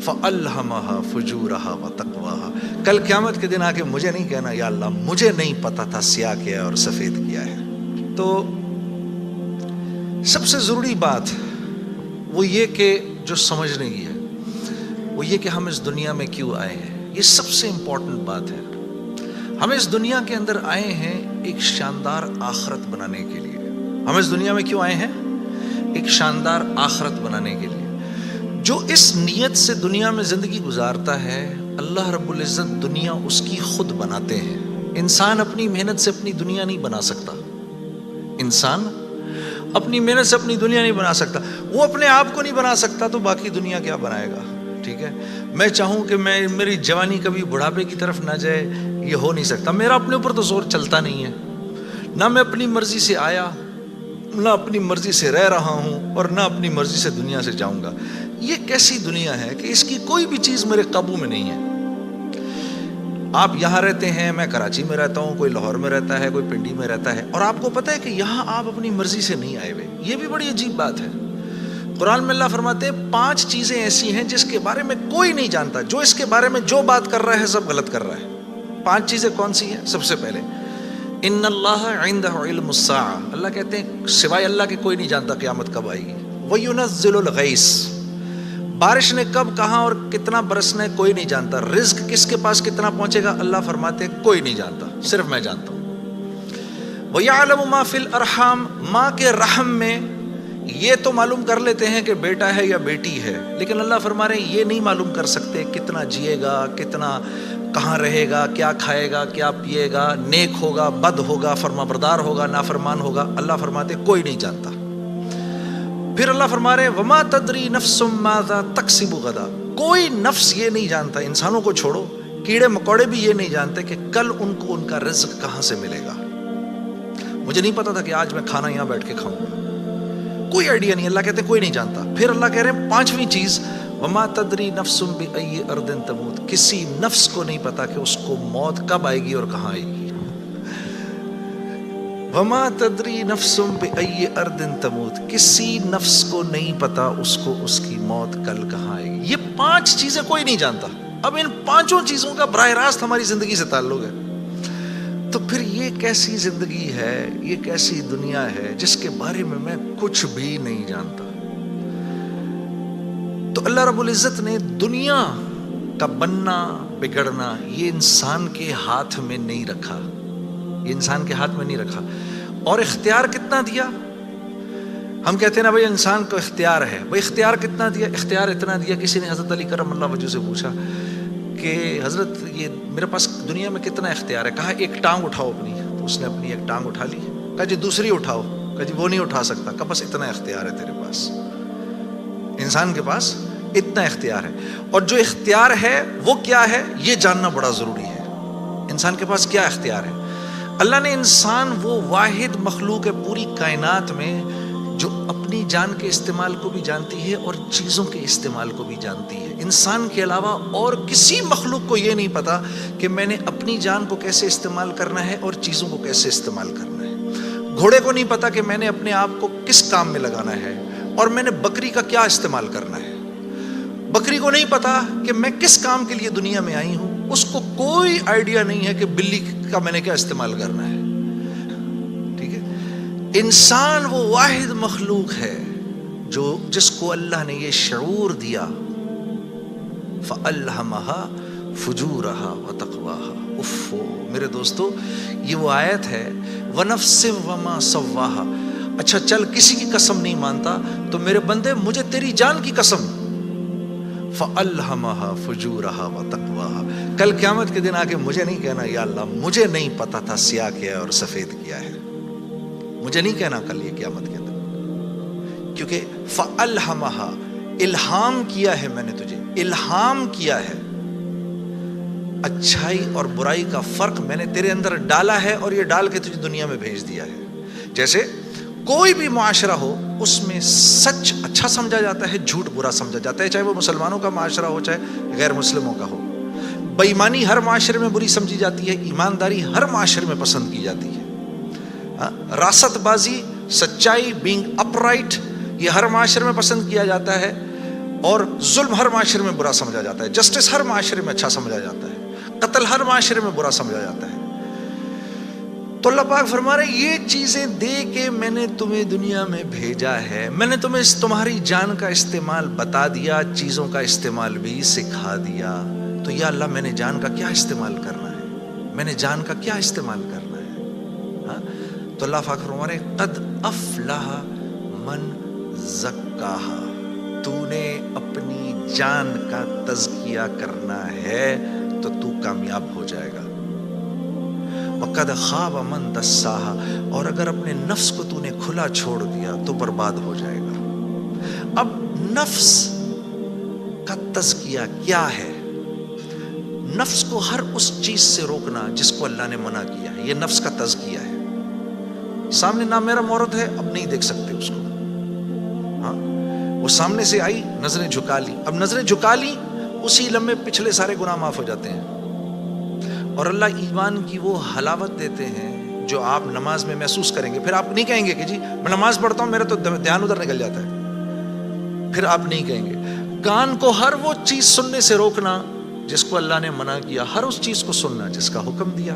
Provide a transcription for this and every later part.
فَأَلْهَمَهَا فُجُورَهَا وَتَقْوَاهَا. کل قیامت کے دن آ کے مجھے نہیں کہنا یا اللہ مجھے نہیں پتا تھا سیاہ کیا ہے اور سفید کیا ہے. تو سب سے ضروری بات وہ یہ کہ جو سمجھنے کی ہے وہ یہ کہ ہم اس دنیا میں کیوں آئے ہیں. یہ سب سے امپورٹنٹ بات ہے. ہم اس دنیا کے اندر آئے ہیں ایک شاندار آخرت بنانے کے لیے. ہم اس دنیا میں کیوں آئے ہیں؟ ایک شاندار آخرت بنانے کے لیے. جو اس نیت سے دنیا میں زندگی گزارتا ہے اللہ رب العزت دنیا اس کی خود بناتے ہیں. انسان اپنی محنت سے اپنی دنیا نہیں بنا سکتا. انسان اپنی محنت سے اپنی دنیا نہیں بنا سکتا. وہ اپنے آپ کو نہیں بنا سکتا تو باقی دنیا کیا بنائے گا؟ ٹھیک ہے. میں چاہوں کہ میری جوانی کبھی بڑھاپے کی طرف نہ جائے، یہ ہو نہیں سکتا. میرا اپنے اوپر تو زور چلتا نہیں ہے. نہ میں اپنی مرضی سے آیا، نہ اپنی مرضی سے رہ رہا ہوں، اور نہ اپنی مرضی سے دنیا سے جاؤں گا. یہ کیسی دنیا ہے کہ اس کی کوئی بھی چیز میرے قابو میں نہیں ہے. آپ یہاں رہتے ہیں، میں کراچی میں رہتا ہوں، کوئی لاہور میں رہتا ہے، کوئی پنڈی میں رہتا ہے، اور آپ کو پتہ ہے کہ یہاں آپ اپنی مرضی سے نہیں آئے ہوئے. یہ بھی بڑی عجیب بات ہے. قرآن میں اللہ فرماتے ہیں 5 چیزیں ایسی ہیں جس کے بارے میں کوئی نہیں جانتا. جو اس کے بارے میں جو بات کر رہا ہے سب غلط کر رہا ہے. 5 چیزیں کون سی ہیں؟ سب سے پہلے ان اللہ عندہ علم الساعہ. اللہ کہتے ہیں سوائے اللہ کے کوئی نہیں جانتا قیامت کب آئے گی. وَيُنَزِّلُ الْغَيْثَ. بارش نے کب کہاں اور کتنا برسنا ہے کوئی نہیں جانتا. رزق کس کے پاس کتنا پہنچے گا اللہ فرماتے ہیں کوئی نہیں جانتا، صرف میں جانتا ہوں. وَيَعْلَمُ مَا فِي الْأَرْحَامِ. ماں کے رحم میں یہ تو معلوم کر لیتے ہیں کہ بیٹا ہے یا بیٹی ہے، لیکن اللہ فرما رہے ہیں یہ نہیں معلوم کر سکتے کتنا جیے گا، کتنا کہاں رہے گا، کیا کھائے گا، کیا پیے گا، نیک ہوگا، بد ہوگا، فرما بردار ہوگا، نافرمان ہوگا. اللہ فرماتے کوئی نہیں جانتا. پھر اللہ فرما رہے وما تدری نفس ماذا تکسب غدا. کوئی نفس یہ نہیں جانتا، انسانوں کو چھوڑو، کیڑے مکوڑے بھی یہ نہیں جانتے کہ کل ان کو ان کا رزق کہاں سے ملے گا. مجھے نہیں پتا تھا کہ آج میں کھانا یہاں بیٹھ کے کھاؤں گا، کوئی آئیڈیا نہیں. اللہ کہتے کوئی نہیں جانتا. پھر اللہ کہہ رہے ہیں 5ویں چیز وما تدری نفس بأی ارض تموت. کسی نفس کو نہیں پتا کہ اس کو موت کب آئے گی اور کہاں آئے گی. وما تدری نفس بأی ارض تموت. کسی نفس کو نہیں پتا اس کو اس کی موت کل کہاں آئے گی. یہ 5 چیزیں کوئی نہیں جانتا. اب ان 5 چیزوں کا براہ راست ہماری زندگی سے تعلق ہے. تو پھر یہ کیسی زندگی ہے، یہ کیسی دنیا ہے جس کے بارے میں کچھ بھی نہیں جانتا. تو اللہ رب العزت نے دنیا کا بننا بگڑنا یہ انسان کے ہاتھ میں نہیں رکھا. یہ انسان کے ہاتھ میں نہیں رکھا. اور اختیار کتنا دیا؟ ہم کہتے ہیں نا بھائی انسان کو اختیار ہے. بھائی اختیار کتنا دیا؟ اختیار اتنا دیا. کسی نے حضرت علی کرم اللہ وجہ سے پوچھا کہ حضرت یہ میرے پاس دنیا میں کتنا اختیار ہے؟ کہا ایک ٹانگ اٹھاؤ اپنی. تو اس نے اپنی ایک ٹانگ اٹھا لی. کہا جی دوسری اٹھاؤ. کہا جی وہ نہیں اٹھا سکتا. کہا بس اتنا اختیار ہے تیرے پاس. انسان کے پاس اتنا اختیار ہے. اور جو اختیار ہے وہ کیا ہے یہ جاننا بڑا ضروری ہے. انسان کے پاس کیا اختیار ہے؟ اللہ نے انسان وہ واحد مخلوق ہے پوری کائنات میں جو اپنی جان کے استعمال کو بھی جانتی ہے اور چیزوں کے استعمال کو بھی جانتی ہے. انسان کے علاوہ اور کسی مخلوق کو یہ نہیں پتا کہ میں نے اپنی جان کو کیسے استعمال کرنا ہے اور چیزوں کو کیسے استعمال کرنا ہے. گھوڑے کو نہیں پتا کہ میں نے اپنے آپ کو کس کام میں لگانا ہے اور میں نے بکری کا کیا استعمال کرنا ہے. بکری کو نہیں پتا کہ میں کس کام کے لیے دنیا میں آئی ہوں. اس کو کوئی آئیڈیا نہیں ہے کہ بلی کا میں نے کیا استعمال کرنا ہے. ٹھیک ہے. انسان وہ واحد مخلوق ہے جس کو اللہ نے یہ شعور دیا فَأَلْهَمَهَا فُجُورَهَا وَتَقْوَاهَا. اف میرے دوستو یہ وہ آیت ہے وَنَفْسٍ وَمَا سَوَّاهَا. اچھا چل کسی کی قسم نہیں مانتا تو میرے بندے مجھے تیری جان کی قسم فَأَلْهَمَهَا فُجُورَهَا وَتَقْوَاهَا. کل قیامت کے دن آ کے مجھے نہیں کہنا یا اللہ مجھے نہیں پتا تھا سیاہ کیا ہے اور سفید کیا ہے. مجھے نہیں کہنا کل یہ قیامت کے دن، کیونکہ فَأَلْهَمَهَا الہام کیا ہے میں نے تجھے، الہام کیا ہے. اچھائی اور برائی کا فرق میں نے تیرے اندر ڈالا ہے اور یہ ڈال کے تجھے دنیا میں بھیج دیا ہے. جیسے کوئی بھی معاشرہ ہو اس میں سچ اچھا سمجھا جاتا ہے، جھوٹ برا سمجھا جاتا ہے، چاہے وہ مسلمانوں کا معاشرہ ہو چاہے غیر مسلموں کا ہو. بے ایمانی ہر معاشرے میں بری سمجھی جاتی ہے، ایمانداری ہر معاشرے میں پسند کی جاتی ہے. راست بازی، سچائی، بینگ اپ رائٹ یہ ہر معاشرے میں پسند کیا جاتا ہے. اور ظلم ہر معاشرے میں برا سمجھا جاتا ہے، جسٹس ہر معاشرے میں اچھا سمجھا جاتا ہے، قتل ہر معاشرے میں برا سمجھا جاتا ہے۔ تو اللہ پاک فرما رہے یہ چیزیں دے کے میں نے تمہیں دنیا میں بھیجا ہے، میں نے تمہیں تمہاری جان کا استعمال بتا دیا، چیزوں کا استعمال بھی سکھا دیا۔ تو یا اللہ میں نے جان کا کیا استعمال کرنا ہے، میں نے جان کا کیا استعمال کرنا ہے؟ ہاں؟ تو اللہ پاک فرما رہے قد افلح من زکاہا، تو نے اپنی جان کا تزکیہ کرنا ہے تو تو کامیاب ہو جائے گا۔ وَقَدْ خَابَ مَنْ دَسَّاهَا، اور اگر اپنے نفس کو تو نے کھلا چھوڑ دیا تو برباد ہو جائے گا۔ اب نفس کا تزکیہ کیا ہے؟ نفس کو ہر اس چیز سے روکنا جس کو اللہ نے منع کیا ہے، یہ نفس کا تزکیہ ہے۔ سامنے نہ میرا مورد ہے، اب نہیں دیکھ سکتے اس کو، ہاں وہ سامنے سے آئی، نظریں جھکا لی، اب نظریں جھکا لی اسی لمحے پچھلے سارے گناہ معاف ہو جاتے ہیں۔ اور اللہ ایمان کی وہ حلاوت دیتے ہیں جو آپ نماز میں محسوس کریں گے، پھر آپ نہیں کہیں گے کہ جی میں نماز پڑھتا ہوں میرا تو دھیان ادھر نکل جاتا ہے، پھر آپ نہیں کہیں گے۔ کان کو ہر وہ چیز سننے سے روکنا جس کو اللہ نے منع کیا، ہر اس چیز کو سننا جس کا حکم دیا۔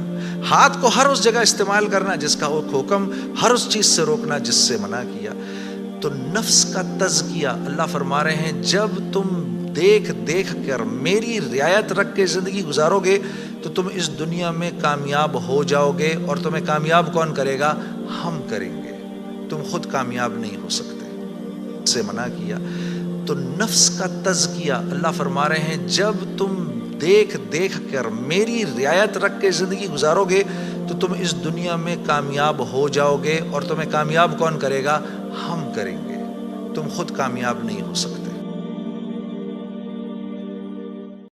ہاتھ کو ہر اس جگہ استعمال کرنا جس کا حکم، ہر اس چیز سے روکنا جس سے منع کیا۔ تو نفس کا تزکیہ اللہ فرما رہے ہیں جب تم دیکھ دیکھ کر میری رعایت رکھ کے زندگی گزارو گے تو تم اس دنیا میں کامیاب ہو جاؤ گے، اور تمہیں کامیاب کون کرے گا؟ ہم کریں گے، تم خود کامیاب نہیں ہو سکتے، سے منع کیا۔ تو نفس کا تزکیہ اللہ فرما رہے ہیں جب تم دیکھ دیکھ کر میری رعایت رکھ کے زندگی گزارو گے تو تم اس دنیا میں کامیاب ہو جاؤ گے، اور تمہیں کامیاب کون کرے گا؟ ہم کریں گے، تم خود کامیاب نہیں ہو سکتے۔